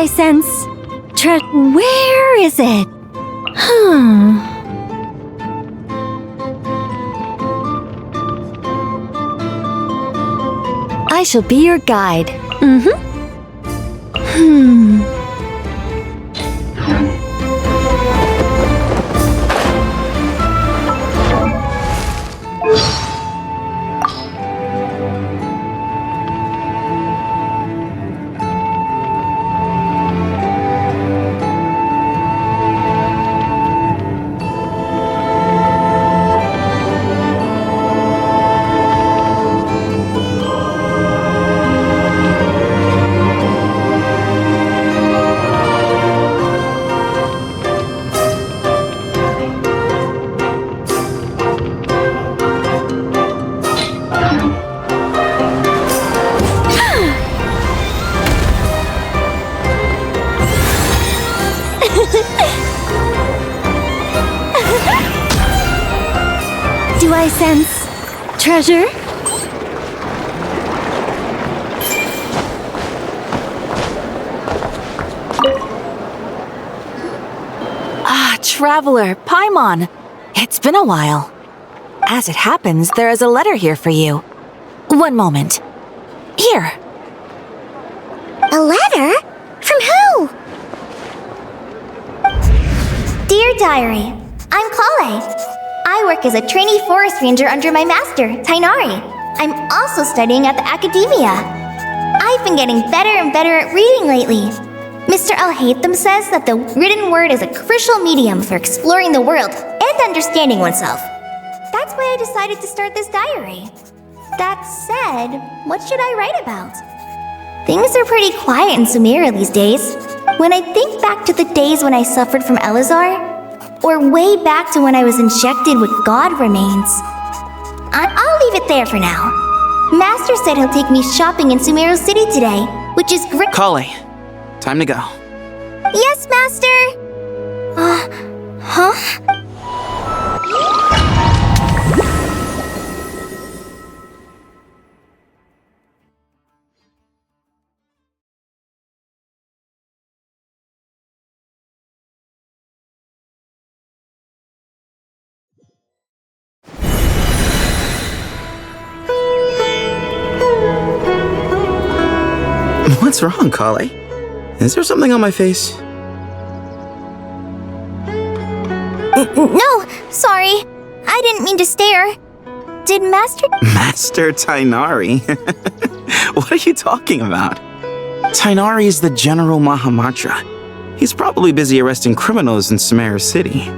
I sense... Where is it? I shall be your guide. Do I sense treasure? Traveler, Paimon. It's been a while. As it happens, there is a letter here for you. One moment. Here. A letter? From who? Dear Diary, I'm Kale. I work as a trainee forest ranger under my master, Tainari. I'm also studying at the academia. I've been getting better and better at reading lately. Mr. Al-Haytham says that the written word is a crucial medium for exploring the world and understanding oneself. That's why I decided to start this diary. That said, what should I write about? Things are pretty quiet in Sumeria these days. When I think back to the days when I suffered from Elazar, or way back to when I was injected with god remains, I'll leave it there for now. Master said he'll take me shopping in Sumeria City today, which is great. Kale, time to go. Yes, Master! Huh? What's wrong, Kale? Is there something on my face? No, sorry. I didn't mean to stare. Did Master... Master Tainari? What are you talking about? Tainari is the General Mahamatra. He's probably busy arresting criminals in Sumeria City.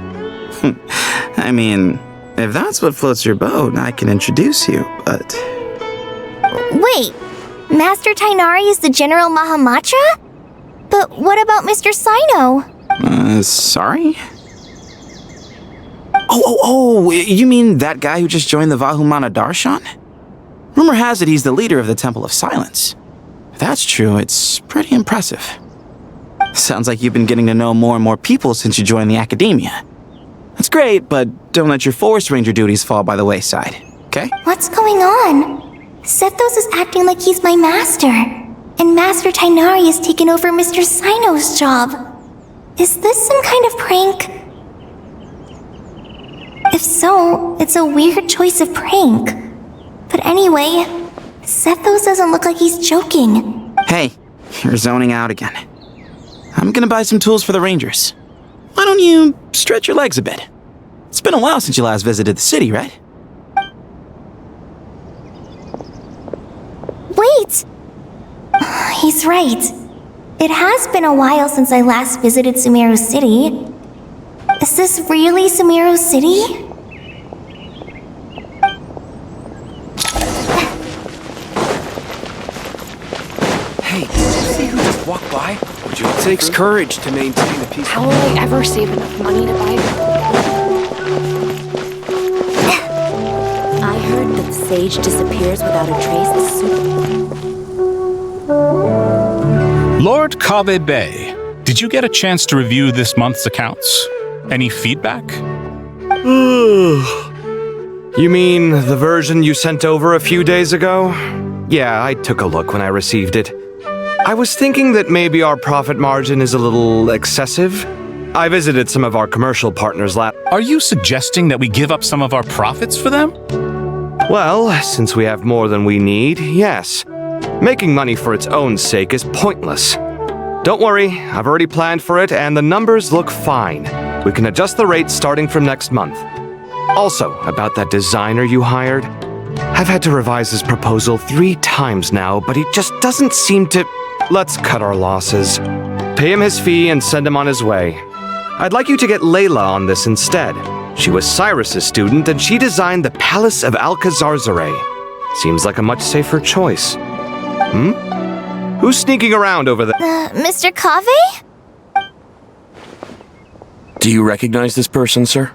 I mean, if that's what floats your boat, I can introduce you, but... Wait, Master Tainari is the General Mahamatra? But what about Mr. Sino? Sorry? Oh, you mean that guy who just joined the Vahumana Darshan? Rumor has it he's the leader of the Temple of Silence. If that's true, it's pretty impressive. Sounds like you've been getting to know more and more people since you joined the academia. That's great, but don't let your forest ranger duties fall by the wayside, okay? What's going on? Sethos is acting like he's my master, and Master Tainari has taken over Mr. Sino's job. Is this some kind of prank? If so, it's a weird choice of prank. But anyway, Sethos doesn't look like he's joking. Hey, you're zoning out again. I'm gonna buy some tools for the rangers. Why don't you stretch your legs a bit? It's been a while since you last visited the city, right? Wait! He's right. It has been a while since I last visited Sumeria City. Is this really Sumeria City? Hey, did you see who just walked by? Would you? It takes courage to maintain a peace. How will I ever save enough money to buy them? I heard that the sage disappears without a trace. Lord Kave Bay, did you get a chance to review this month's accounts? Any feedback? You mean the version you sent over a few days ago? Yeah, I took a look when I received it. I was thinking that maybe our profit margin is a little excessive. I visited some of our commercial partners last. Are you suggesting that we give up some of our profits for them? Well, since we have more than we need, yes. Making money for its own sake is pointless. Don't worry, I've already planned for it and the numbers look fine. We can adjust the rates starting from next month. Also, about that designer you hired, I've had to revise his proposal 3 times now, but he just doesn't seem to... Let's cut our losses. Pay him his fee and send him on his way. I'd like you to get Layla on this instead. She was Cyrus's student and she designed the Palace of Alcazarzare. Seems like a much safer choice. Who's sneaking around over there? Mr. Kave? Do you recognize this person, sir?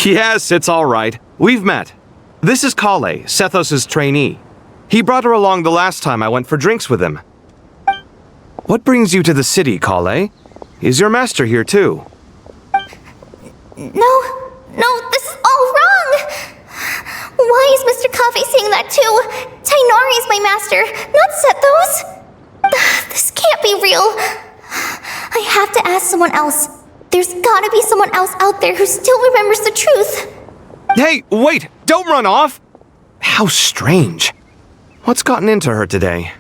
Yes, it's all right. We've met. This is Kale, Sethos' trainee. He brought her along the last time I went for drinks with him. What brings you to the city, Kale? Is your master here too? No, this is all wrong! Why is Mr. Kave saying that too? Tainari is my master, not Sethos! This can't be real. I have to ask someone else. There's gotta be someone else out there who still remembers the truth. Hey, wait! Don't run off! How strange. What's gotten into her today?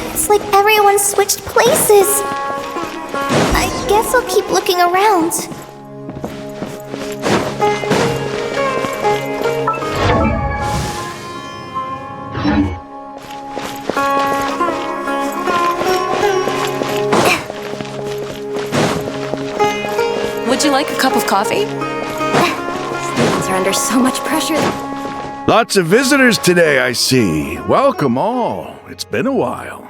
It's like everyone switched places. I guess I'll keep looking around. Would you like a cup of coffee? Students are under so much pressure. Lots of visitors today, I see. Welcome all. It's been a while.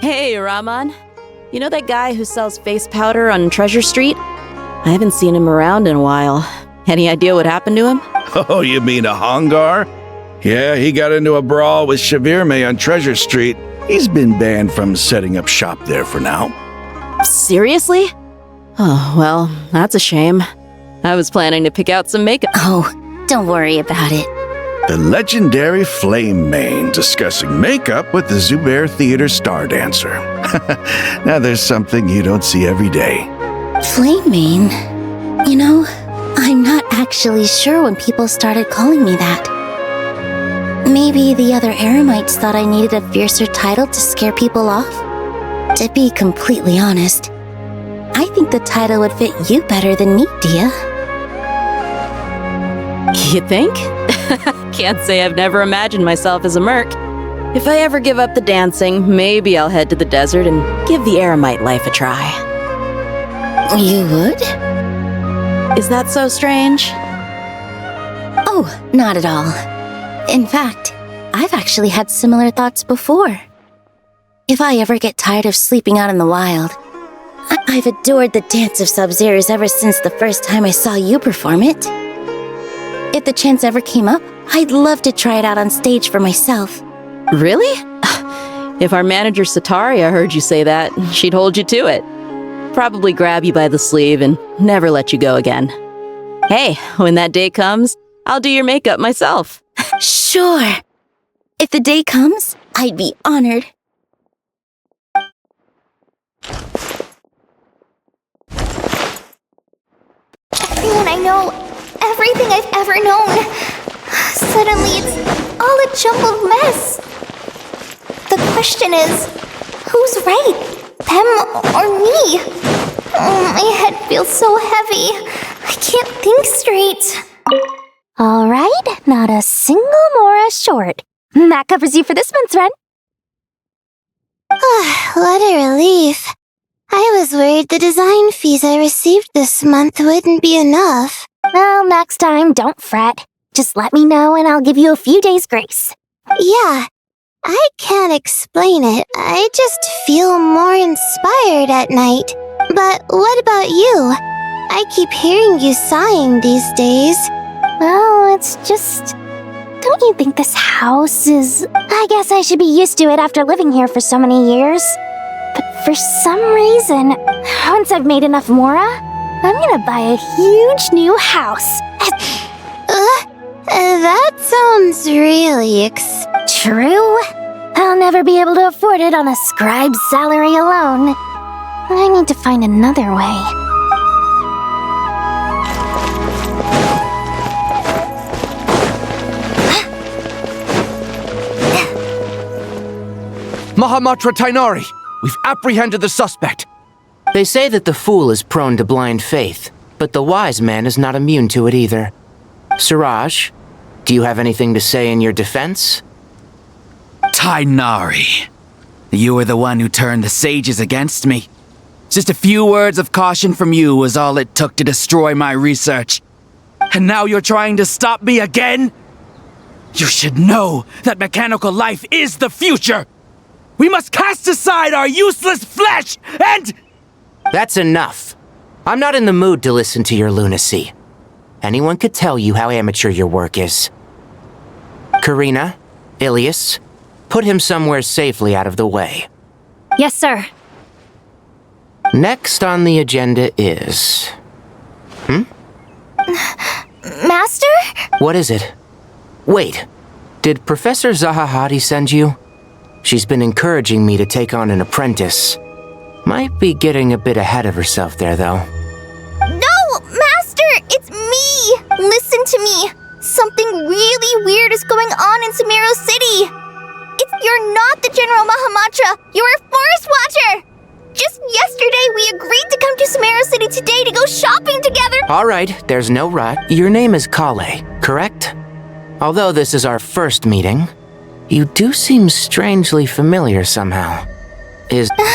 Hey, Rahman. You know that guy who sells face powder on Treasure Street? I haven't seen him around in a while. Any idea what happened to him? Oh, you mean a Hongar? Yeah, he got into a brawl with Shavirme on Treasure Street. He's been banned from setting up shop there for now. Seriously? Oh, well, that's a shame. I was planning to pick out some makeup. Oh, don't worry about it. The legendary Flame Mane discussing makeup with the Zubair Theater star dancer. Now there's something you don't see every day. Flame Mane? You know, I'm not actually sure when people started calling me that. Maybe the other Eremites thought I needed a fiercer title to scare people off? To be completely honest, I think the title would fit you better than me, Dia. You think? Can't say I've never imagined myself as a merc. If I ever give up the dancing, maybe I'll head to the desert and give the Eremite life a try. You would? Is that so strange? Oh, not at all. In fact, I've actually had similar thoughts before. If I ever get tired of sleeping out in the wild, I've adored the dance of Sub-Zeros ever since the first time I saw you perform it. If the chance ever came up, I'd love to try it out on stage for myself. Really? If our manager Sataria heard you say that, she'd hold you to it. Probably grab you by the sleeve and never let you go again. Hey, when that day comes, I'll do your makeup myself. Sure. If the day comes, I'd be honored. Everyone I know, everything I've ever known. Suddenly it's all a jumbled mess. The question is, who's right? Them or me? Oh, my head feels so heavy. I can't think straight. Alright, not a single Mora short. That covers you for this month's rent. What a relief. I was worried the design fees I received this month wouldn't be enough. Well, next time, don't fret. Just let me know and I'll give you a few days' grace. Yeah, I can't explain it. I just feel more inspired at night. But what about you? I keep hearing you sighing these days. Well, it's just... Don't you think this house is... I guess I should be used to it after living here for so many years. But for some reason, once I've made enough Mora, I'm gonna buy a huge new house. That sounds really true. I'll never be able to afford it on a scribe's salary alone. I need to find another way. Mahamatra Tainari! We've apprehended the suspect! They say that the fool is prone to blind faith, but the wise man is not immune to it either. Suraj, do you have anything to say in your defense? Tainari, you were the one who turned the sages against me. Just a few words of caution from you was all it took to destroy my research. And now you're trying to stop me again? You should know that mechanical life is the future! We must cast aside our useless flesh and... That's enough. I'm not in the mood to listen to your lunacy. Anyone could tell you how amateur your work is. Karina, Ilias, put him somewhere safely out of the way. Yes, sir. Next on the agenda is... Master? What is it? Wait, did Professor Zahahati send you? She's been encouraging me to take on an apprentice. Might be getting a bit ahead of herself there, though. No, Master! It's me! Listen to me! Something really weird is going on in Sumeru City! You're not the General Mahamatra! You're a forest watcher! Just yesterday, we agreed to come to Sumeru City today to go shopping together! Alright, there's no rut. Your name is Kale, correct? Although this is our first meeting, you do seem strangely familiar somehow. Is... No.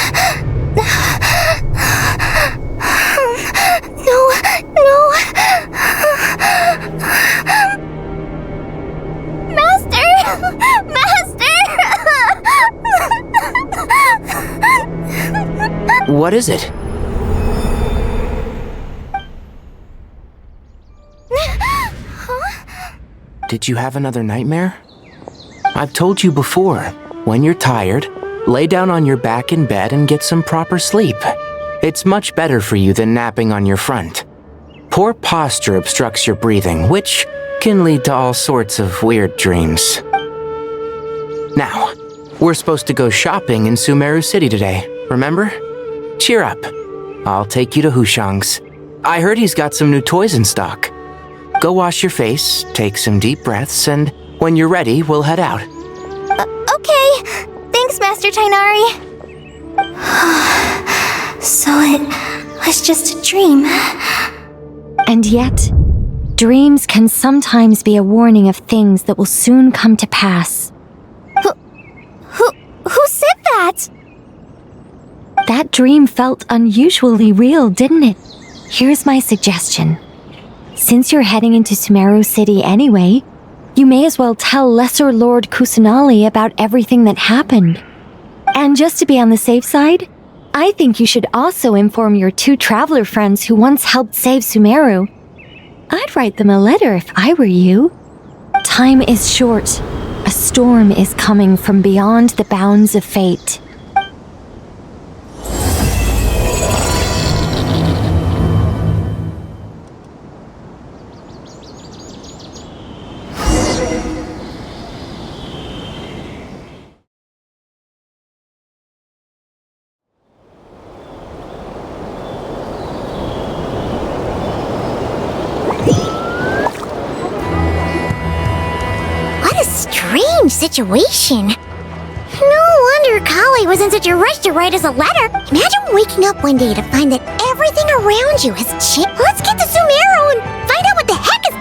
Master! What is it? Did you have another nightmare? I've told you before, when you're tired, lay down on your back in bed and get some proper sleep. It's much better for you than napping on your front. Poor posture obstructs your breathing, which can lead to all sorts of weird dreams. Now, we're supposed to go shopping in Sumeru City today, remember? Cheer up. I'll take you to Hushang's. I heard he's got some new toys in stock. Go wash your face, take some deep breaths, and when you're ready, we'll head out. Okay. Thanks, Master Tainari. So it was just a dream. And yet, dreams can sometimes be a warning of things that will soon come to pass. Who said that? That dream felt unusually real, didn't it? Here's my suggestion. Since you're heading into Sumeru City anyway, you may as well tell Lesser Lord Kusanali about everything that happened. And just to be on the safe side, I think you should also inform your 2 traveler friends who once helped save Sumeru. I'd write them a letter if I were you. Time is short. A storm is coming from beyond the bounds of fate. Situation. No wonder Kale was in such a rush to write us a letter. Imagine waking up one day to find that everything around you has changed. Let's get to Sumeru and find out what the heck is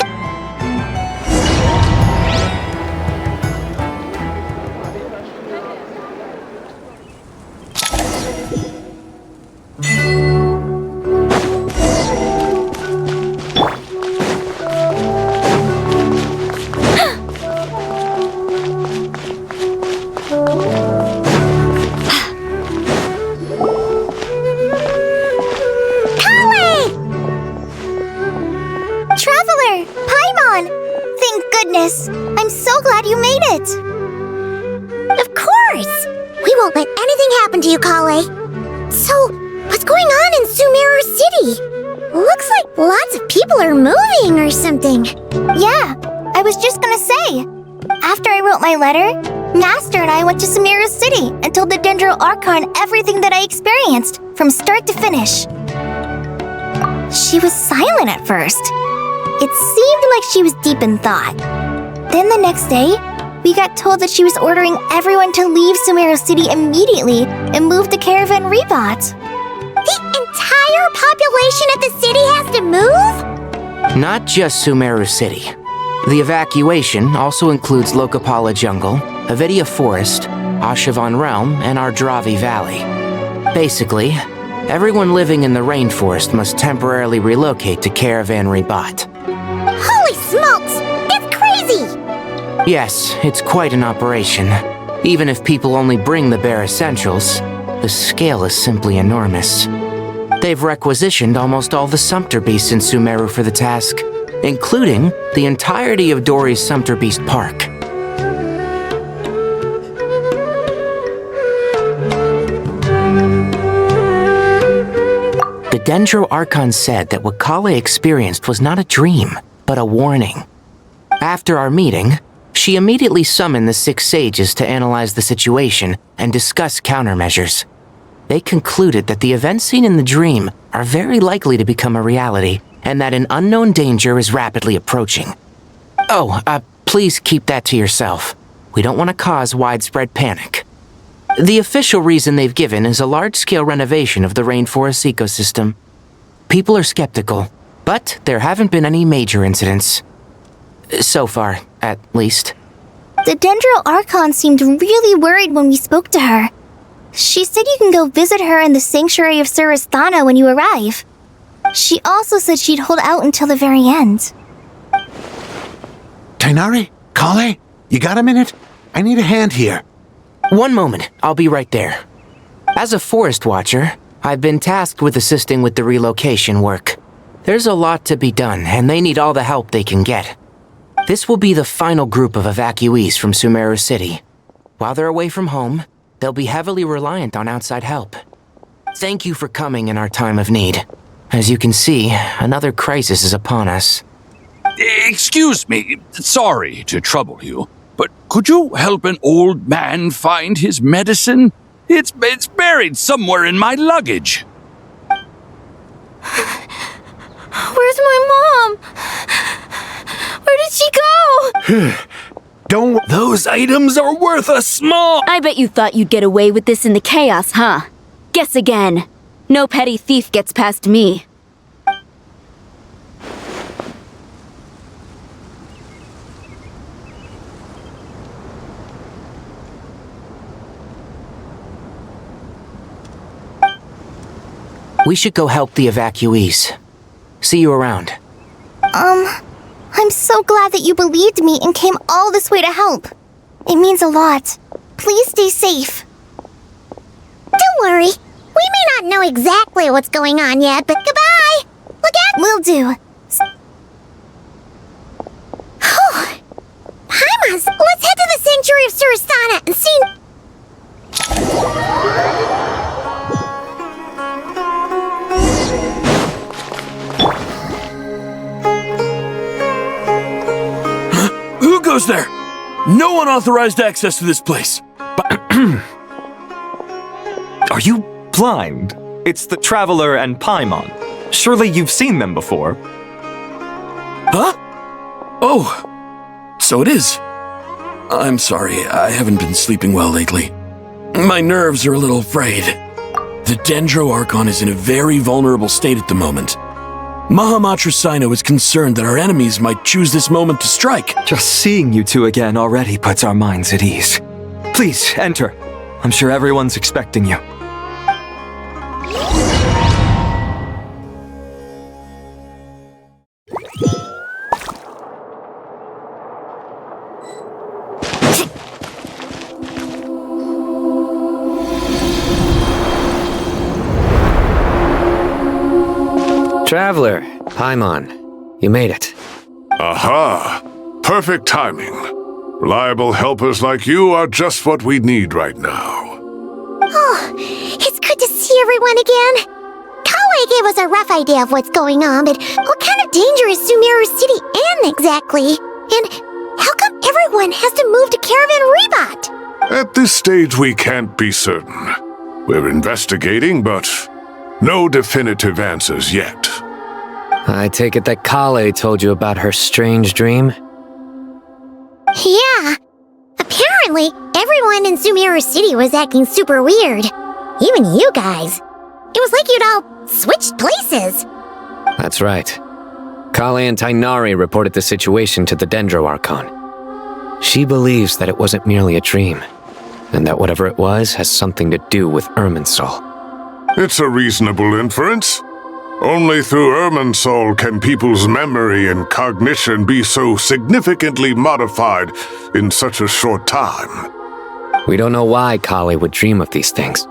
I'm so glad you made it! Of course! We won't let anything happen to you, Kale. So, what's going on in Sumeru City? Looks like lots of people are moving or something. Yeah, I was just gonna say. After I wrote my letter, Master and I went to Sumeru City and told the Dendro Archon everything that I experienced, from start to finish. She was silent at first. It seemed like she was deep in thought. Then the next day, we got told that she was ordering everyone to leave Sumeru City immediately and move to Caravan Rebot. The entire population of the city has to move? Not just Sumeru City. The evacuation also includes Lokapala Jungle, Avidia Forest, Ashavan Realm, and Ardravi Valley. Basically, everyone living in the rainforest must temporarily relocate to Caravan Rebot. Holy smokes! It's crazy! Yes, it's quite an operation. Even if people only bring the bare essentials, the scale is simply enormous. They've requisitioned almost all the Sumpter Beasts in Sumeru for the task, including the entirety of Dori's Sumpter Beast Park. The Dendro Archon said that what Kale experienced was not a dream, but a warning. After our meeting, she immediately summoned the 6 sages to analyze the situation and discuss countermeasures. They concluded that the events seen in the dream are very likely to become a reality, and that an unknown danger is rapidly approaching. Oh, please keep that to yourself. We don't want to cause widespread panic. The official reason they've given is a large-scale renovation of the rainforest ecosystem. People are skeptical, but there haven't been any major incidents. So far, at least. The Dendro Archon seemed really worried when we spoke to her. She said you can go visit her in the Sanctuary of Surasthana when you arrive. She also said she'd hold out until the very end. Tighnari? Kale? You got a minute? I need a hand here. One moment, I'll be right there. As a forest watcher, I've been tasked with assisting with the relocation work. There's a lot to be done, and they need all the help they can get. This will be the final group of evacuees from Sumeru City. While they're away from home, they'll be heavily reliant on outside help. Thank you for coming in our time of need. As you can see, another crisis is upon us. Excuse me, sorry to trouble you, but could you help an old man find his medicine? It's buried somewhere in my luggage. Where's my mom? Where did she go? Don't... Those items are worth a small... I bet you thought you'd get away with this in the chaos, huh? Guess again. No petty thief gets past me. We should go help the evacuees. See you around. I'm so glad that you believed me and came all this way to help. It means a lot. Please stay safe. Don't worry. We may not know exactly what's going on yet, but goodbye! Look out! Will do. Paimons, let's head to the Sanctuary of Surasthana and see... Who goes there? No unauthorized access to this place. Are you blind? It's the Traveler and Paimon. Surely you've seen them before. Huh? Oh, so it is. I'm sorry, I haven't been sleeping well lately. My nerves are a little frayed. The Dendro Archon is in a very vulnerable state at the moment. Mahamatra Sino is concerned that our enemies might choose this moment to strike. Just seeing you two again already puts our minds at ease. Please, enter. I'm sure everyone's expecting you. Traveler, Paimon, you made it. Aha! Perfect timing. Reliable helpers like you are just what we need right now. Oh, it's good to see everyone again. Kale gave us a rough idea of what's going on, but what kind of danger is Sumeru City in exactly? And how come everyone has to move to Caravan Rebot? At this stage, we can't be certain. We're investigating, but no definitive answers yet. I take it that Kale told you about her strange dream? Yeah. Apparently, everyone in Sumeru City was acting super weird. Even you guys. It was like you'd all switched places. That's right. Kale and Tainari reported the situation to the Dendro Archon. She believes that it wasn't merely a dream, and that whatever it was has something to do with Irminsul. It's a reasonable inference. Only through Irminsul can people's memory and cognition be so significantly modified in such a short time. We don't know why Kale would dream of these things,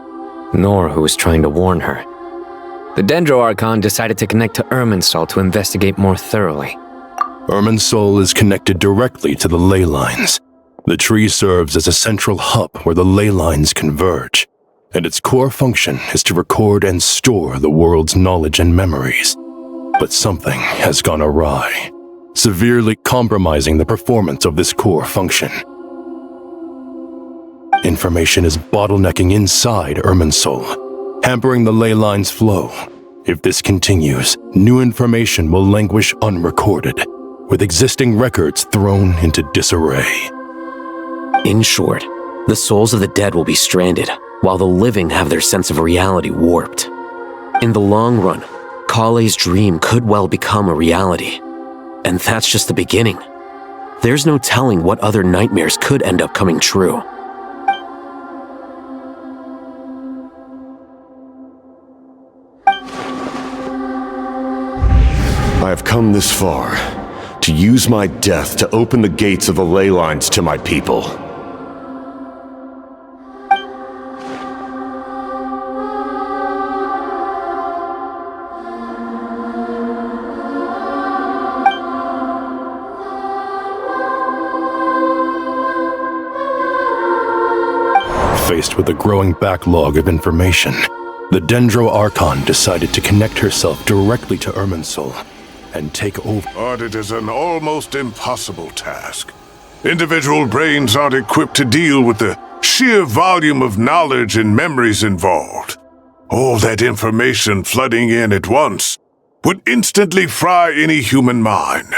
nor who was trying to warn her. The Dendro Archon decided to connect to Irminsul to investigate more thoroughly. Irminsul is connected directly to the ley lines. The tree serves as a central hub where the ley lines converge, and its core function is to record and store the world's knowledge and memories. But something has gone awry, severely compromising the performance of this core function. Information is bottlenecking inside Irminsul, hampering the ley line's flow. If this continues, new information will languish unrecorded, with existing records thrown into disarray. In short, the souls of the dead will be stranded, while the living have their sense of reality warped. In the long run, Kale's dream could well become a reality. And that's just the beginning. There's no telling what other nightmares could end up coming true. I have come this far to use my death to open the gates of the ley lines to my people. Faced with a growing backlog of information, the Dendro Archon decided to connect herself directly to Irminsul and take over. But it is an almost impossible task. Individual brains aren't equipped to deal with the sheer volume of knowledge and memories involved. All that information flooding in at once would instantly fry any human mind.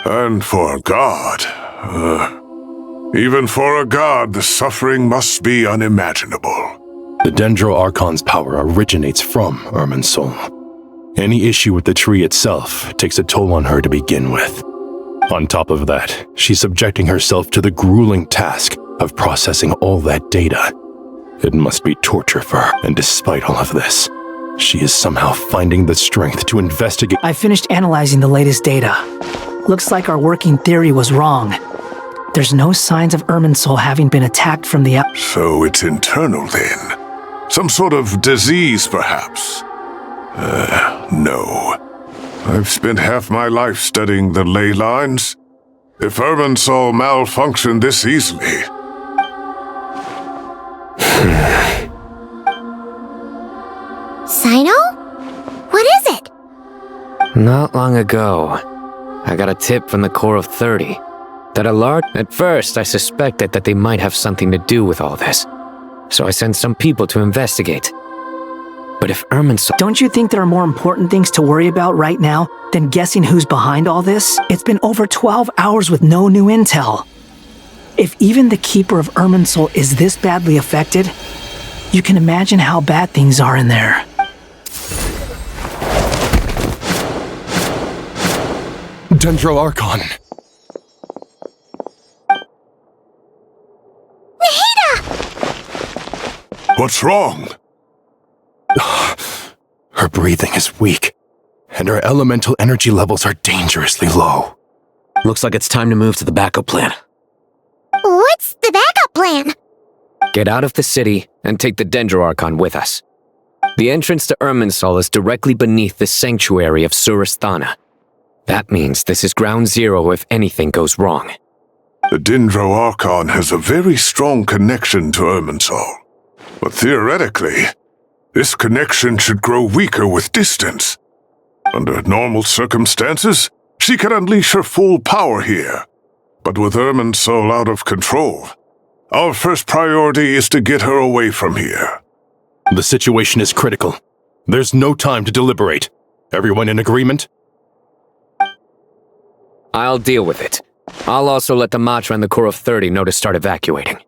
And for a god, even for a god, the suffering must be unimaginable. The Dendro Archon's power originates from Irminsul. Any issue with the tree itself takes a toll on her to begin with. On top of that, she's subjecting herself to the grueling task of processing all that data. It must be torture for her, and despite all of this, she is somehow finding the strength to investigate. I finished analyzing the latest data. Looks like our working theory was wrong. There's no signs of Irminsul having been attacked from the outside. So it's internal then? Some sort of disease, perhaps? No. I've spent half my life studying the ley lines. If Irminsul malfunctioned this easily... Sino? What is it? Not long ago, I got a tip from the Core of 30 that a large... At first, I suspected that they might have something to do with all this, so I sent some people to investigate. But if Irminsul... Don't you think there are more important things to worry about right now than guessing who's behind all this? It's been over 12 hours with no new intel. If even the Keeper of Irminsul is this badly affected, you can imagine how bad things are in there. Dendro Archon! What's wrong? Her breathing is weak, and her elemental energy levels are dangerously low. Looks like it's time to move to the backup plan. What's the backup plan? Get out of the city and take the Dendro Archon with us. The entrance to Irminsul is directly beneath the sanctuary of Surasthana. That means this is ground zero if anything goes wrong. The Dendro Archon has a very strong connection to Irminsul. But theoretically, this connection should grow weaker with distance. Under normal circumstances, she could unleash her full power here, But with Irminsul out of control, our first priority is to get her away from here. The situation is critical. There's no time to deliberate. Everyone in agreement? I'll deal with it. I'll also let the Matra and the Core of 30 know to start evacuating.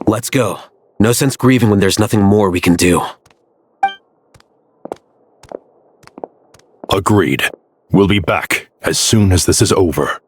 Let's go. No sense grieving when there's nothing more we can do. Agreed. We'll be back as soon as this is over.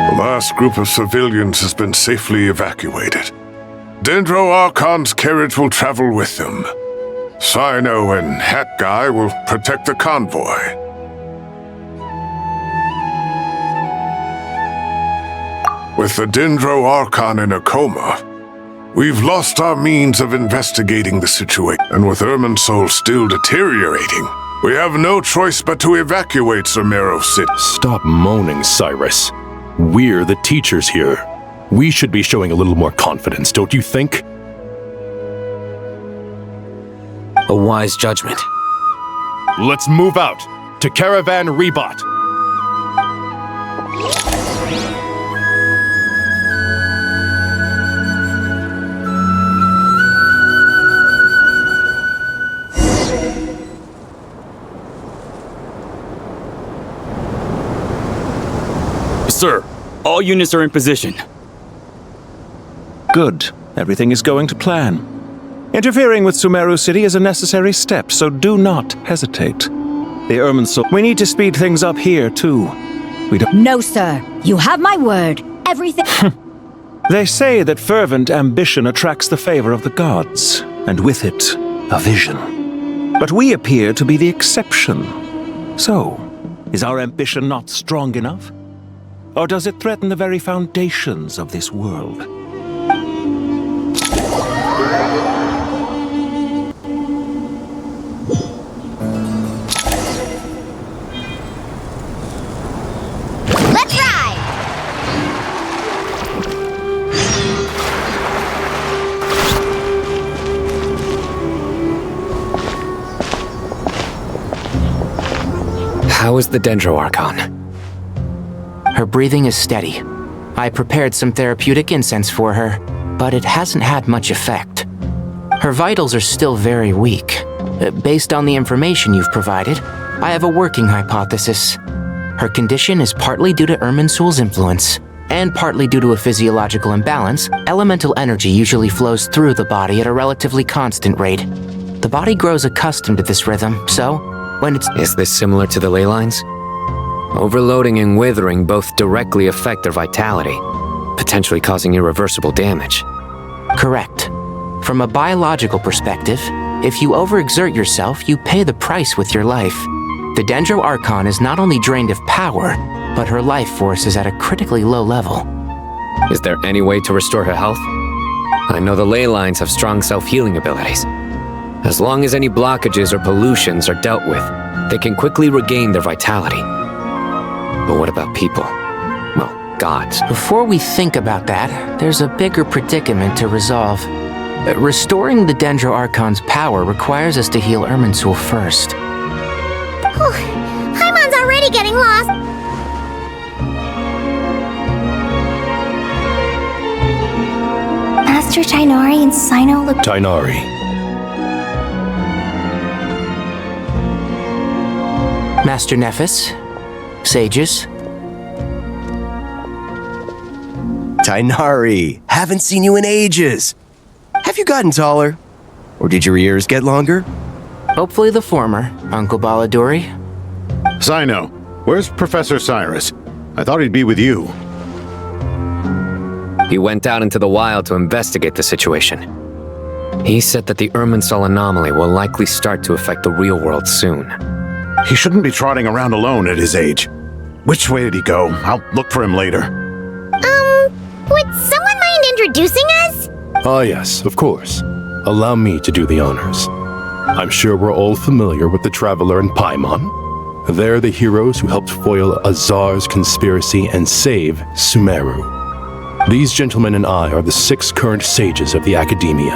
The last group of civilians has been safely evacuated. Dendro Archon's carriage will travel with them. Sino and Hat Guy will protect the convoy. With the Dendro Archon in a coma, we've lost our means of investigating the situation. And with Irminsul still deteriorating, we have no choice but to evacuate Sumeru City. Stop moaning, Cyrus. We're the teachers here. We should be showing a little more confidence, don't you think? A wise judgment. Let's move out to Caravan Rebot. Sir, all units are in position. Good. Everything is going to plan. Interfering with Sumeru City is a necessary step, so do not hesitate. The Irminsul. We need to speed things up here, too. We don't. No, sir. You have my word. Everything. They say that fervent ambition attracts the favor of the gods, and with it, a vision. But we appear to be the exception. So, is our ambition not strong enough? Or does it threaten the very foundations of this world? Let's ride! How is the Dendro Archon? Her breathing is steady. I prepared some therapeutic incense for her, but it hasn't had much effect. Her vitals are still very weak. Based on the information you've provided, I have a working hypothesis. Her condition is partly due to Irminsul's influence, and partly due to a physiological imbalance. Elemental energy usually flows through the body at a relatively constant rate. The body grows accustomed to this rhythm, so when it's— Is this similar to the ley lines? Overloading and withering both directly affect their vitality, potentially causing irreversible damage. Correct. From a biological perspective, if you overexert yourself, you pay the price with your life. The Dendro Archon is not only drained of power, but her life force is at a critically low level. Is there any way to restore her health? I know the ley lines have strong self-healing abilities. As long as any blockages or pollutions are dealt with, they can quickly regain their vitality. But what about people? Well, gods. Before we think about that, there's a bigger predicament to resolve. Restoring the Dendro Archon's power requires us to heal Irminsul first. Paimon's already getting lost. Master Tighnari and Sino look— Tighnari. Master Nephis, sages. Tighnari, haven't seen you in ages. Have you gotten taller? Or did your ears get longer? Hopefully the former, Uncle Baladuri. Sino, where's Professor Cyrus? I thought he'd be with you. He went out into the wild to investigate the situation. He said that the Irminsul anomaly will likely start to affect the real world soon. He shouldn't be trotting around alone at his age. Which way did he go? I'll look for him later. Would someone mind introducing us? Ah, yes, of course. Allow me to do the honors. I'm sure we're all familiar with the Traveler and Paimon. They're the heroes who helped foil Azar's conspiracy and save Sumeru. These gentlemen and I are the 6 current sages of the Academia.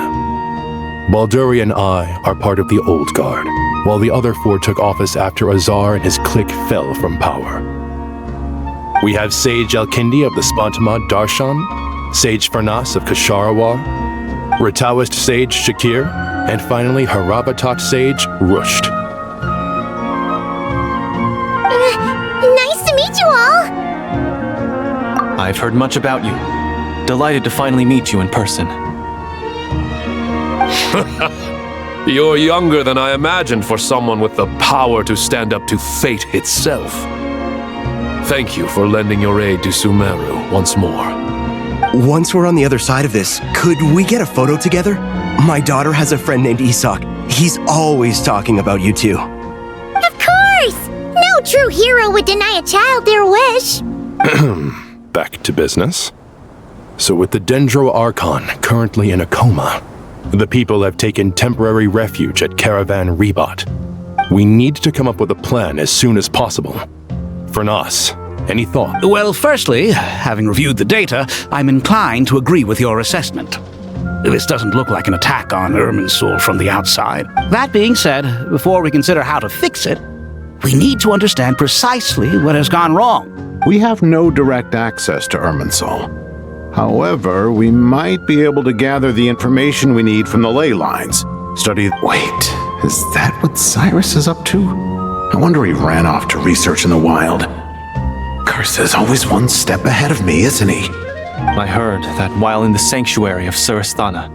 Balduri and I are part of the Old Guard, while the other 4 took office after Azar and his clique fell from power. We have Sage Elkindi of the Spantamad Darshan, Sage Farnas of Kasharawar, Rataoist Sage Shakir, and finally Harabatot Sage Rusht. Nice to meet you all! I've heard much about you. Delighted to finally meet you in person. You're younger than I imagined for someone with the power to stand up to fate itself. Thank you for lending your aid to Sumeru once more. Once we're on the other side of this, could we get a photo together? My daughter has a friend named Isak. He's always talking about you two. Of course! No true hero would deny a child their wish. Back to business. So with the Dendro Archon currently in a coma, the people have taken temporary refuge at Caravan Rebot. We need to come up with a plan as soon as possible. Farnas, any thought? Well, firstly, having reviewed the data, I'm inclined to agree with your assessment. This doesn't look like an attack on Irminsul from the outside. That being said, before we consider how to fix it, we need to understand precisely what has gone wrong. We have no direct access to Irminsul. However, we might be able to gather the information we need from the ley lines. Study... Wait, is that what Cyrus is up to? I wonder he ran off to research in the wild. Curse, always one step ahead of me, isn't he? I heard that while in the sanctuary of Surasthana,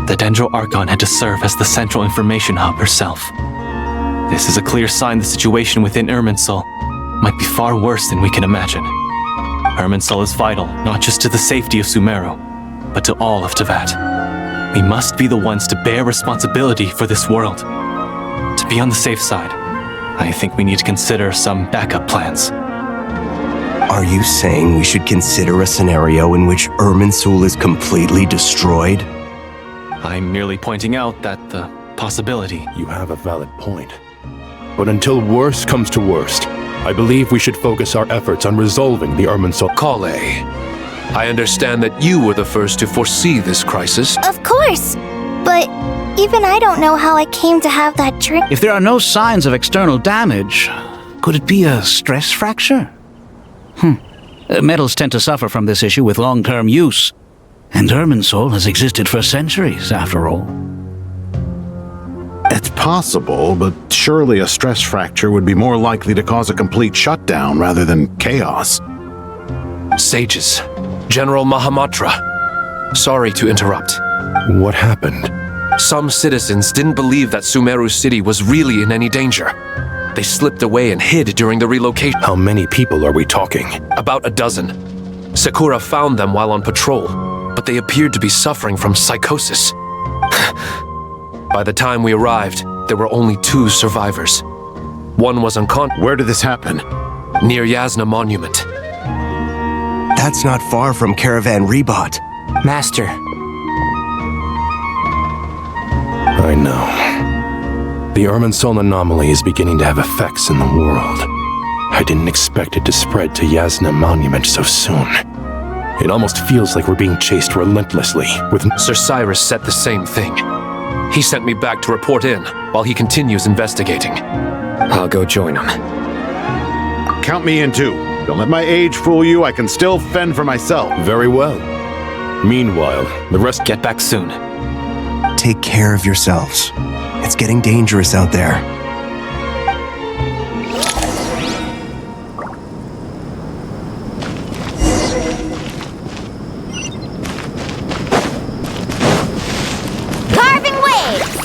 the Dendro Archon had to serve as the central information hub herself. This is a clear sign the situation within Irminsul might be far worse than we can imagine. Irminsul is vital not just to the safety of Sumeru, but to all of Teyvat. We must be the ones to bear responsibility for this world. To be on the safe side, I think we need to consider some backup plans. Are you saying we should consider a scenario in which Irminsul is completely destroyed? I'm merely pointing out that the possibility. You have a valid point. But until worst comes to worst, I believe we should focus our efforts on resolving the Irminsul. Kale, I understand that you were the first to foresee this crisis. Of course! But even I don't know how I came to have that dream. If there are no signs of external damage, could it be a stress fracture? Metals tend to suffer from this issue with long-term use, and Irminsul has existed for centuries, after all. It's possible, but surely a stress fracture would be more likely to cause a complete shutdown rather than chaos. Sages, General Mahamatra, sorry to interrupt. What happened? Some citizens didn't believe that Sumeru City was really in any danger. They slipped away and hid during the relocation. How many people are we talking? About a dozen. Sakura found them while on patrol, but they appeared to be suffering from psychosis. By the time we arrived, there were only 2 survivors. One was unconscious. Where did this happen? Near Yasna Monument. That's not far from Caravan Rebot. Master. I know. The Irminsul anomaly is beginning to have effects in the world. I didn't expect it to spread to Yasna Monument so soon. It almost feels like we're being chased relentlessly with... Sir Cyrus said the same thing. He sent me back to report in while he continues investigating. I'll go join him. Count me in too. Don't let my age fool you. I can still fend for myself. Very well. Meanwhile, the rest... Get back soon. Take care of yourselves. It's getting dangerous out there. Carving waves!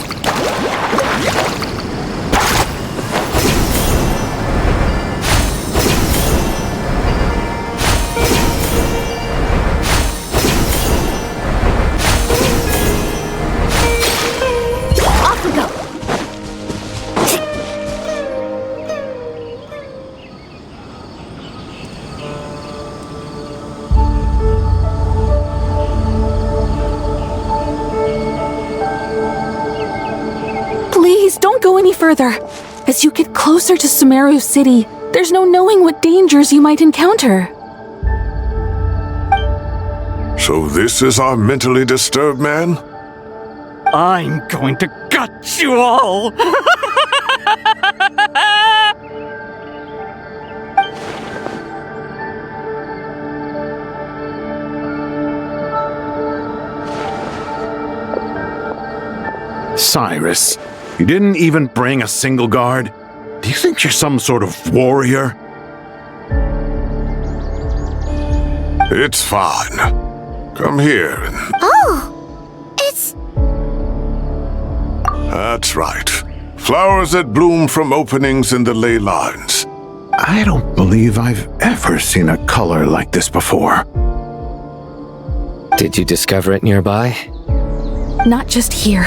further. As you get closer to Sumeru City, there's no knowing what dangers you might encounter. So this is our mentally disturbed man? I'm going to gut you all! Cyrus, you didn't even bring a single guard? Do you think you're some sort of warrior? It's fine. Come here and... Oh! It's... That's right. Flowers that bloom from openings in the ley lines. I don't believe I've ever seen a color like this before. Did you discover it nearby? Not just here.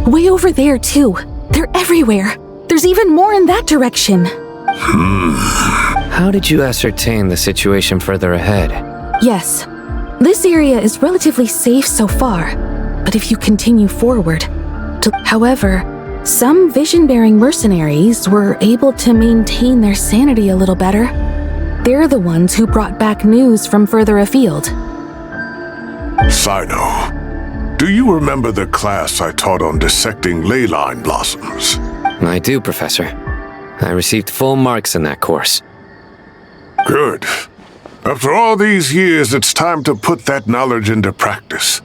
Way over there, too. They're everywhere. There's even more in that direction. How did you ascertain the situation further ahead? Yes. This area is relatively safe so far, but if you continue forward... However, some vision-bearing mercenaries were able to maintain their sanity a little better. They're the ones who brought back news from further afield. Sino, do you remember the class I taught on dissecting ley line blossoms? I do, Professor. I received full marks in that course. Good. After all these years, it's time to put that knowledge into practice.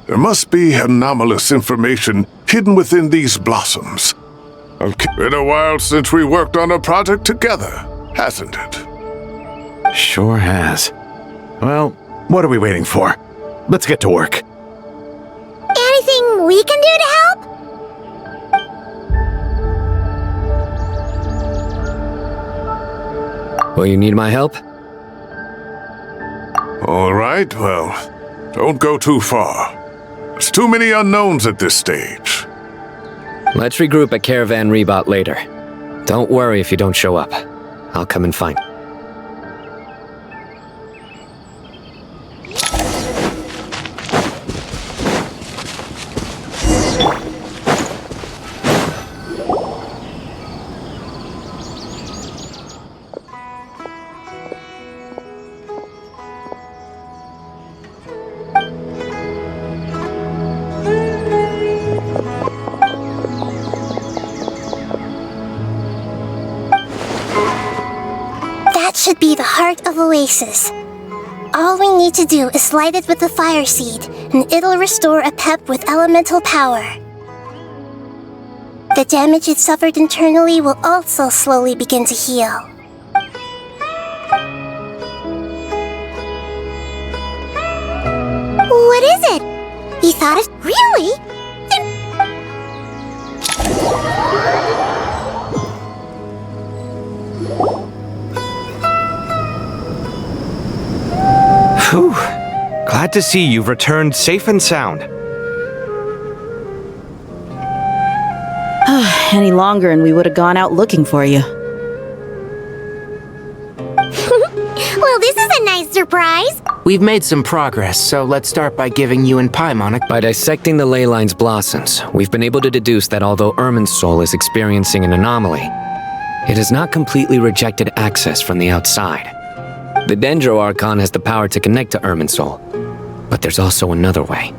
There must be anomalous information hidden within these blossoms. It's been a while since we worked on a project together, hasn't it? Sure has. Well, what are we waiting for? Let's get to work. Anything we can do to help? Will you need my help? All right, well, don't go too far. There's too many unknowns at this stage. Let's regroup at Caravan Rebot later. Don't worry if you don't show up. I'll come and find you. Should be the heart of Oasis. All we need to do is light it with the fire seed, and it'll restore a pep with elemental power. The damage it suffered internally will also slowly begin to heal. What is it? You thought it... Really? Whew. Glad to see you've returned safe and sound. Any longer and we would have gone out looking for you. Well, this is a nice surprise. We've made some progress, so let's start by giving you and Paimon a... By dissecting the ley line's blossoms, we've been able to deduce that although Irminsul is experiencing an anomaly, it has not completely rejected access from the outside. The Dendro Archon has the power to connect to Irminsul, but there's also another way.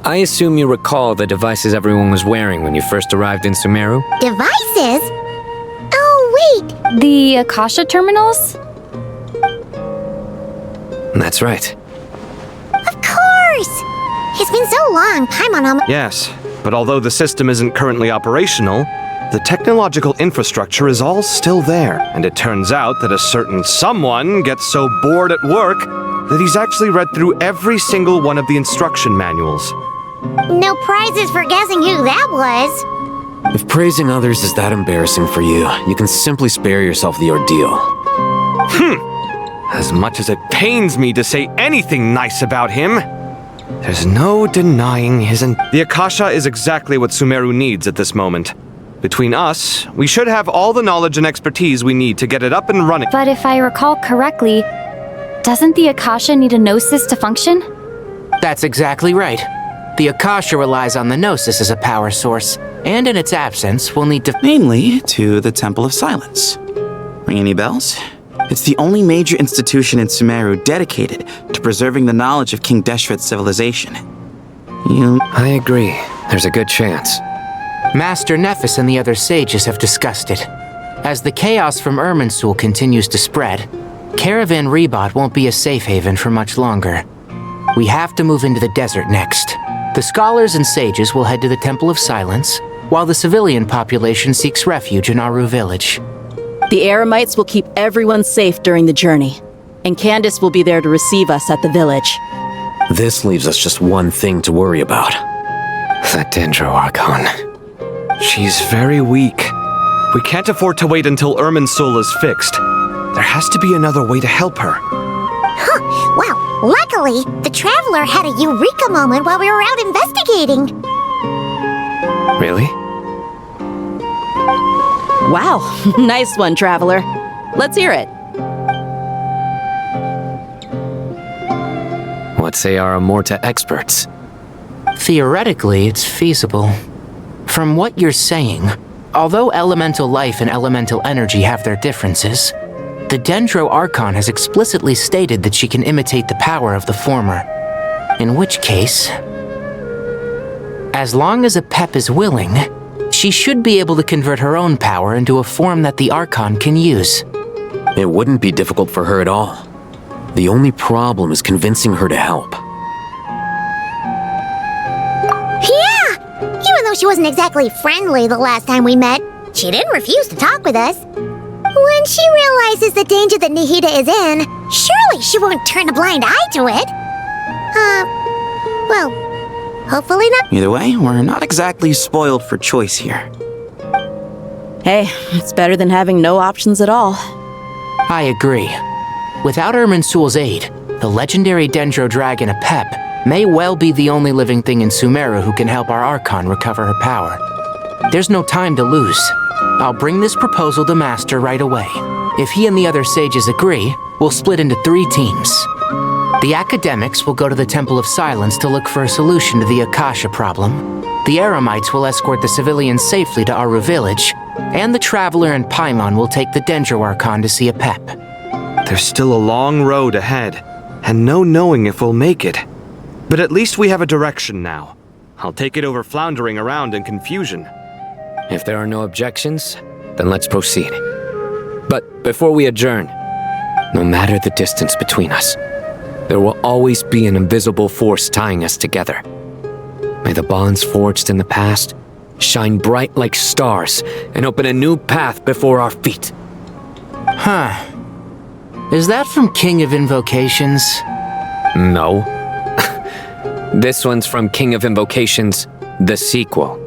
I assume you recall the devices everyone was wearing when you first arrived in Sumeru? Devices? Oh, wait! The Akasha terminals? That's right. Of course! It's been so long, Paimon... Yes, but although the system isn't currently operational, the technological infrastructure is all still there, and it turns out that a certain someone gets so bored at work that he's actually read through every single one of the instruction manuals. No prizes for guessing who that was. If praising others is that embarrassing for you, you can simply spare yourself the ordeal. As much as it pains me to say anything nice about him, there's no denying his... The Akasha is exactly what Sumeru needs at this moment. Between us, we should have all the knowledge and expertise we need to get it up and running. But if I recall correctly, doesn't the Akasha need a gnosis to function? That's exactly right. The Akasha relies on the Gnosis as a power source, and in its absence, we'll need to— Namely, to the Temple of Silence. Ring any bells? It's the only major institution in Sumeru dedicated to preserving the knowledge of King Deshret's civilization. I agree. There's a good chance. Master Nephis and the other sages have discussed it. As the chaos from Irminsul continues to spread, Caravan Rebot won't be a safe haven for much longer. We have to move into the desert next. The scholars and sages will head to the Temple of Silence, while the civilian population seeks refuge in Aru village. The Eremites will keep everyone safe during the journey, and Candace will be there to receive us at the village. This leaves us just one thing to worry about. That Dendro Archon. She's very weak. We can't afford to wait until Irminsul is fixed. There has to be another way to help her. Huh. Well, luckily, the Traveler had a eureka moment while we were out investigating. Really? Wow, nice one, Traveler. Let's hear it. What say our Amorta experts? Theoretically, it's feasible. From what you're saying, although elemental life and elemental energy have their differences, the Dendro Archon has explicitly stated that she can imitate the power of the former. In which case, as long as Apep is willing, she should be able to convert her own power into a form that the Archon can use. It wouldn't be difficult for her at all. The only problem is convincing her to help. Yeah! Even though she wasn't exactly friendly the last time we met, she didn't refuse to talk with us. When she realizes the danger that Nahida is in, surely she won't turn a blind eye to it. Well, hopefully not. Either way, we're not exactly spoiled for choice here. Hey, it's better than having no options at all. I agree. Without Irminsul's aid, the legendary Dendro Dragon Apep may well be the only living thing in Sumeru who can help our Archon recover her power. There's no time to lose. I'll bring this proposal to Master right away. If he and the other sages agree, we'll split into 3 teams. The academics will go to the Temple of Silence to look for a solution to the Akasha problem. The Eremites will escort the civilians safely to Aru village, and the Traveler and Paimon will take the Dendro Archon to see Apep. There's still a long road ahead, and no knowing if we'll make it. But at least we have a direction now. I'll take it over floundering around in confusion. If there are no objections, then let's proceed. But before we adjourn, no matter the distance between us, there will always be an invisible force tying us together. May the bonds forged in the past shine bright like stars and open a new path before our feet. Huh. Is that from King of Invocations? No. This one's from King of Invocations, the sequel.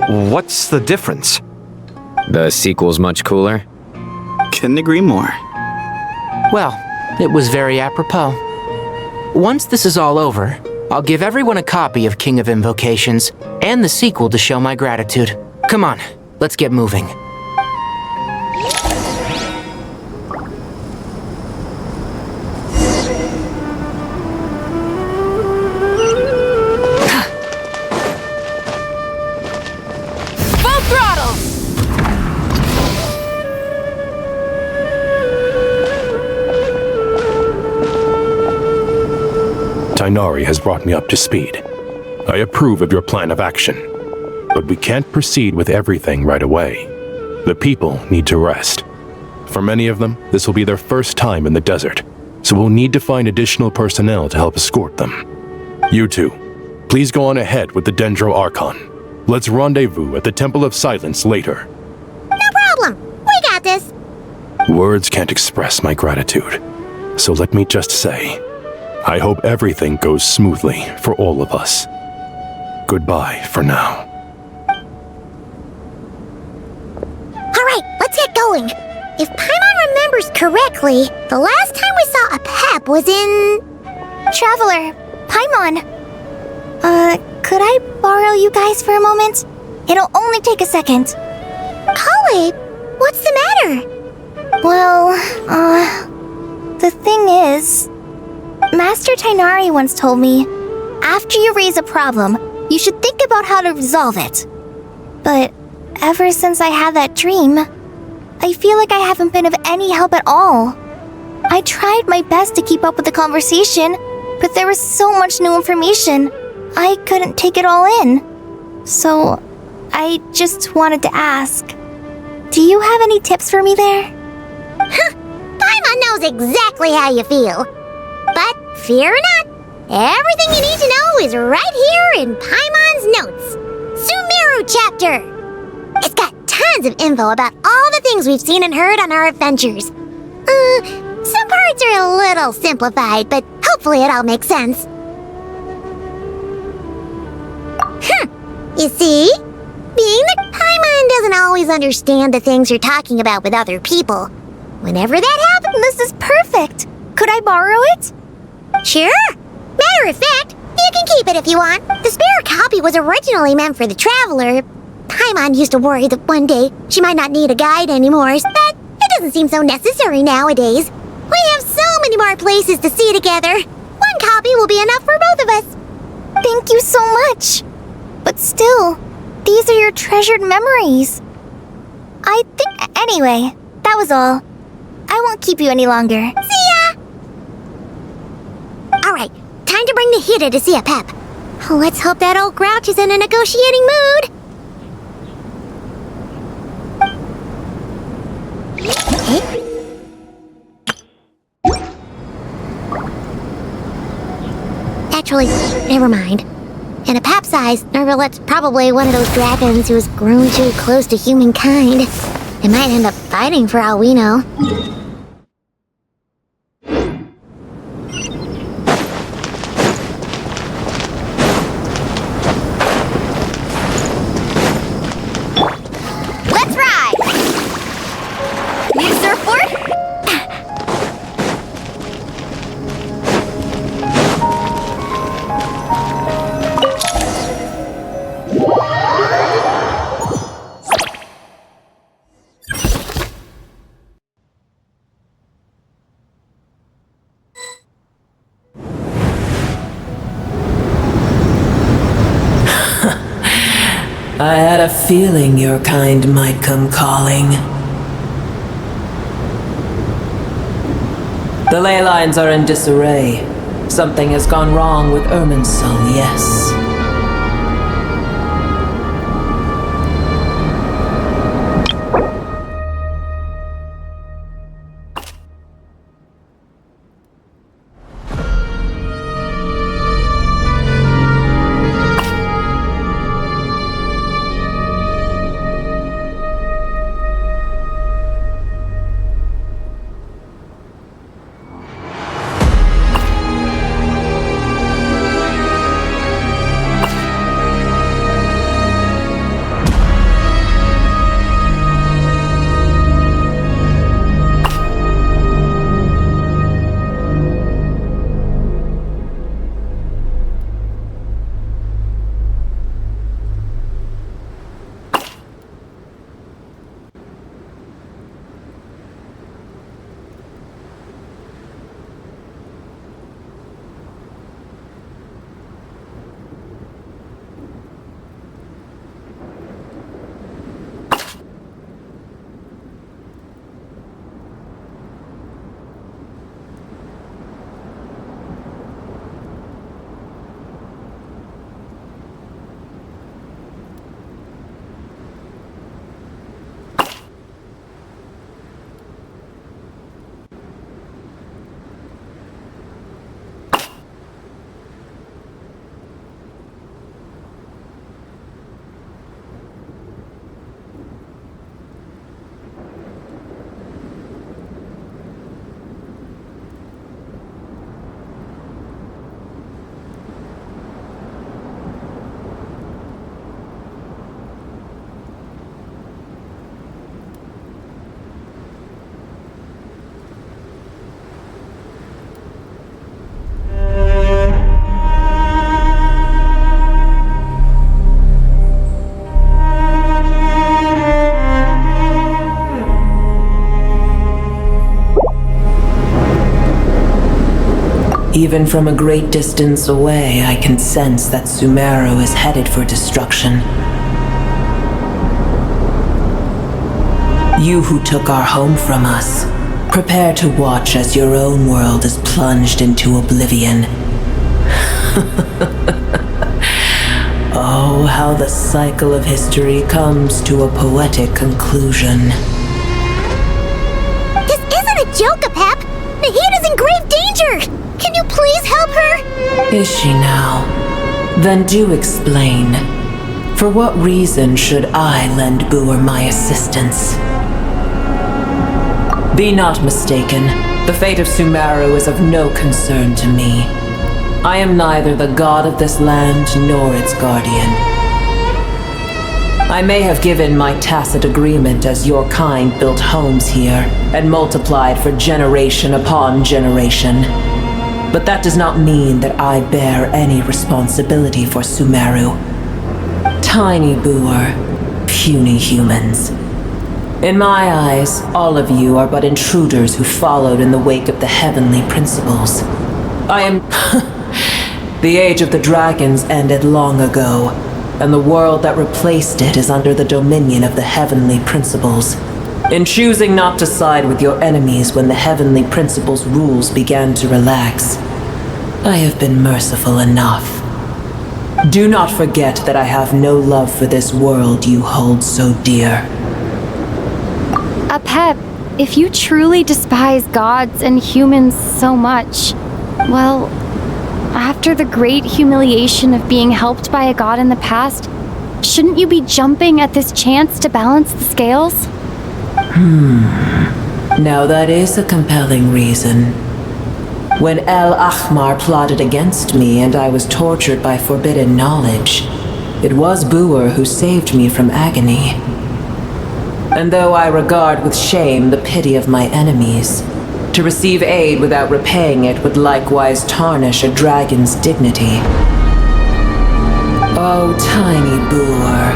What's the difference? The sequel's much cooler. Couldn't agree more. Well, it was very apropos. Once this is all over, I'll give everyone a copy of King of Invocations and the sequel to show my gratitude. Come on, let's get moving. Tainari has brought me up to speed. I approve of your plan of action, but we can't proceed with everything right away. The people need to rest. For many of them, this will be their first time in the desert, so we'll need to find additional personnel to help escort them. You two, please go on ahead with the Dendro Archon. Let's rendezvous at the Temple of Silence later. No problem. We got this. Words can't express my gratitude, so let me just say, I hope everything goes smoothly for all of us. Goodbye for now. Alright, let's get going. If Paimon remembers correctly, the last time we saw Apep was in... Traveler, Paimon. Could I borrow you guys for a moment? It'll only take a second. Kale, what's the matter? Well, the thing is... Master Tainari once told me, after you raise a problem, You should think about how to resolve it. But ever since I had that dream, I feel like I haven't been of any help at all. I tried my best to keep up with the conversation, but there was so much new information, I couldn't take it all in. So, I just wanted to ask, do you have any tips for me there? Huh, Paimon knows exactly how you feel. But fear not, everything you need to know is right here in Paimon's notes. Sumeru chapter! It's got tons of info about all the things we've seen and heard on our adventures. Some parts are a little simplified, but hopefully it all makes sense. You see? Being that Paimon doesn't always understand the things you're talking about with other people. Whenever that happens, this is perfect. Could I borrow it? Sure. Matter of fact, you can keep it if you want. The spare copy was originally meant for the traveler. Paimon used to worry that one day she might not need a guide anymore, but it doesn't seem so necessary nowadays. We have so many more places to see together. One copy will be enough for both of us. Thank you so much. But still, these are your treasured memories. I think... Anyway, that was all. I won't keep you any longer. See ya! Alright, time to bring the Hida to see a pep. Let's hope that old grouch is in a negotiating mood. Actually, never mind. In a pap size, Nervalet's probably one of those dragons who has grown too close to humankind. It might end up fighting for all we know. Let's ride! New surfboard? I had a feeling your kind might come calling. The ley lines are in disarray. Something has gone wrong with Irminsul, yes. Even from a great distance away, I can sense that Sumeru is headed for destruction. You who took our home from us, prepare to watch as your own world is plunged into oblivion. Oh, how the cycle of history comes to a poetic conclusion. This isn't a joke, Apep! Nahida's in grave danger! Can you please help her? Is she now? Then do explain. For what reason should I lend Booer my assistance? Be not mistaken. The fate of Sumeru is of no concern to me. I am neither the god of this land nor its guardian. I may have given my tacit agreement as your kind built homes here and multiplied for generation upon generation. But that does not mean that I bear any responsibility for Sumeru. Tiny Booer, puny humans. In my eyes, all of you are but intruders who followed in the wake of the heavenly principles. I am... The age of the dragons ended long ago, and the world that replaced it is under the dominion of the heavenly principles. In choosing not to side with your enemies when the heavenly principles' rules began to relax, I have been merciful enough. Do not forget that I have no love for this world you hold so dear. Apep, if you truly despise gods and humans so much, well, after the great humiliation of being helped by a god in the past, shouldn't you be jumping at this chance to balance the scales? Now that is a compelling reason. When El Ahmar plotted against me and I was tortured by forbidden knowledge, it was Booer who saved me from agony. And though I regard with shame the pity of my enemies, to receive aid without repaying it would likewise tarnish a dragon's dignity. Oh, tiny Booer,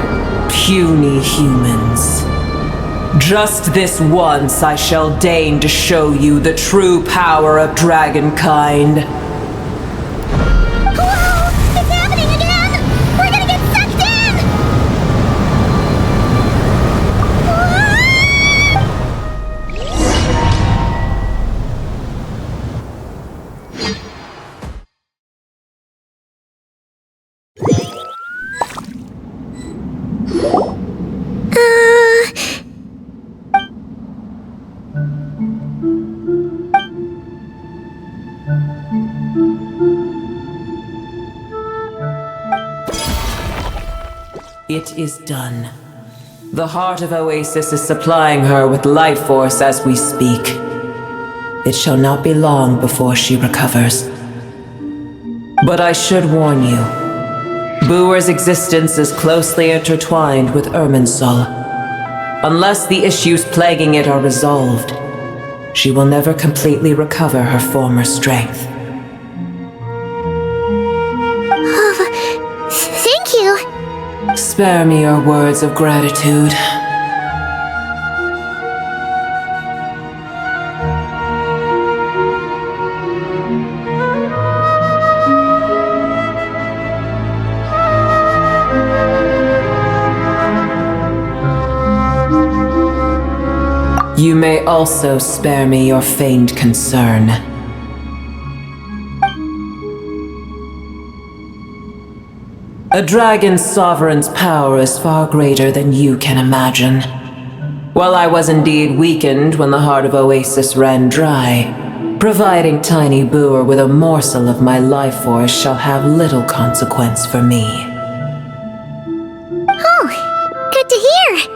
puny humans. Just this once I shall deign to show you the true power of dragonkind. Whoa! It's happening again! We're gonna get sucked in! It is done. The heart of Oasis is supplying her with life force as we speak. It shall not be long before she recovers. But I should warn you, Booer's existence is closely intertwined with Irminsul. Unless the issues plaguing it are resolved, she will never completely recover her former strength. Thank you! Spare me your words of gratitude. You may also spare me your feigned concern. A dragon's sovereign's power is far greater than you can imagine. While I was indeed weakened when the heart of Oasis ran dry, providing Tiny Booer with a morsel of my life force shall have little consequence for me. Oh, good to hear!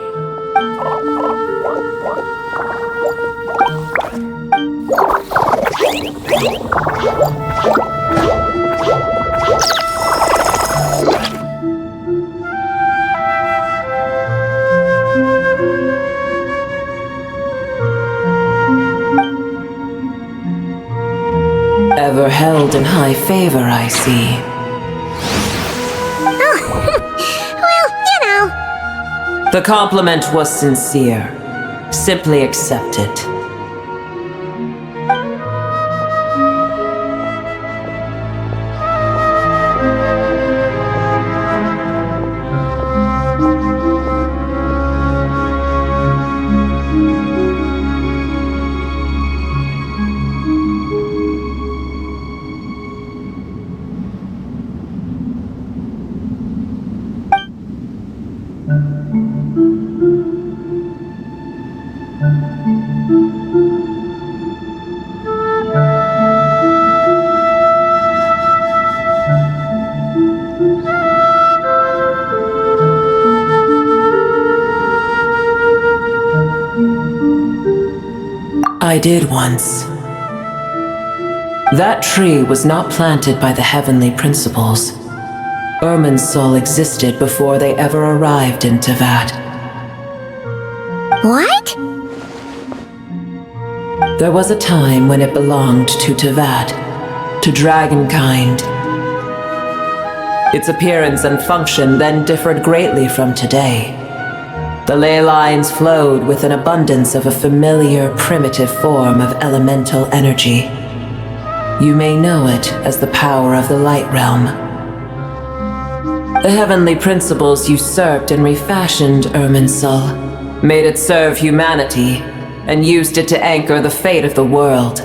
Ever held in high favor, I see. Oh, well, you know. The compliment was sincere. Simply accept it. I did once. That tree was not planted by the heavenly principles. Irminsul existed before they ever arrived in Tevat. What? There was a time when it belonged to Tevat, to dragonkind. Its appearance and function then differed greatly from today. The ley lines flowed with an abundance of a familiar, primitive form of elemental energy. You may know it as the power of the Light Realm. The heavenly principles usurped and refashioned Irminsul, made it serve humanity, and used it to anchor the fate of the world.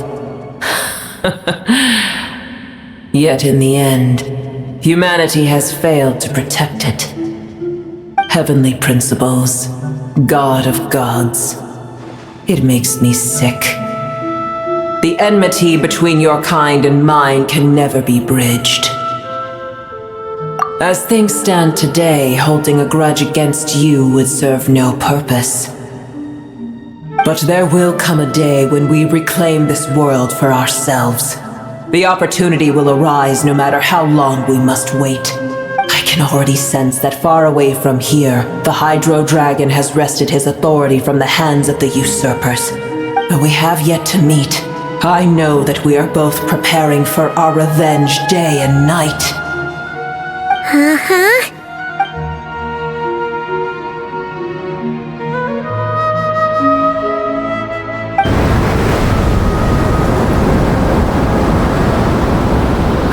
Yet in the end, humanity has failed to protect it. Heavenly principles, God of gods. It makes me sick. The enmity between your kind and mine can never be bridged. As things stand today, holding a grudge against you would serve no purpose. But there will come a day when we reclaim this world for ourselves. The opportunity will arise no matter how long we must wait. I can already sense that far away from here, the Hydro Dragon has wrested his authority from the hands of the usurpers. Though we have yet to meet, I know that we are both preparing for our revenge day and night. Uh-huh.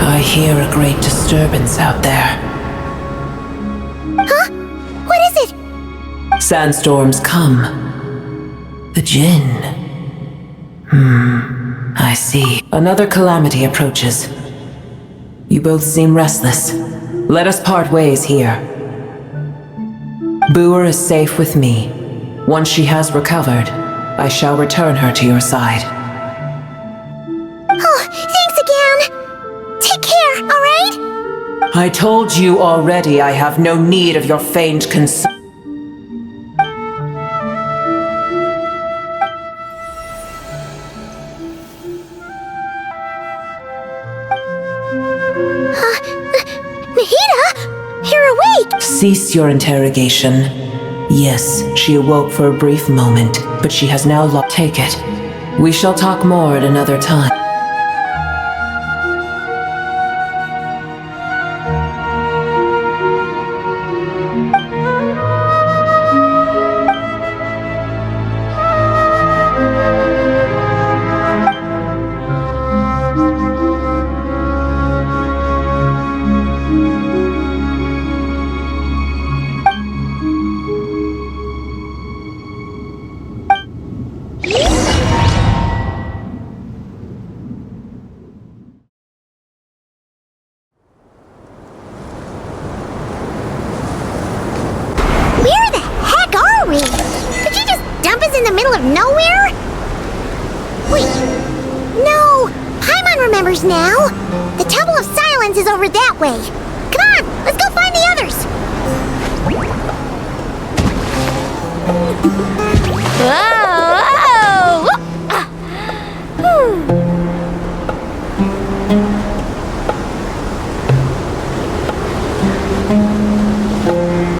I hear a great disturbance out there. Huh? What is it? Sandstorms come. The Jinn. I see. Another calamity approaches. You both seem restless. Let us part ways here. Boer is safe with me. Once she has recovered, I shall return her to your side. Oh, thanks again. Take care, alright? I told you already I have no need of your feigned concern. Cease your interrogation. Yes, she awoke for a brief moment, but she has now lost. Take it. We shall talk more at another time.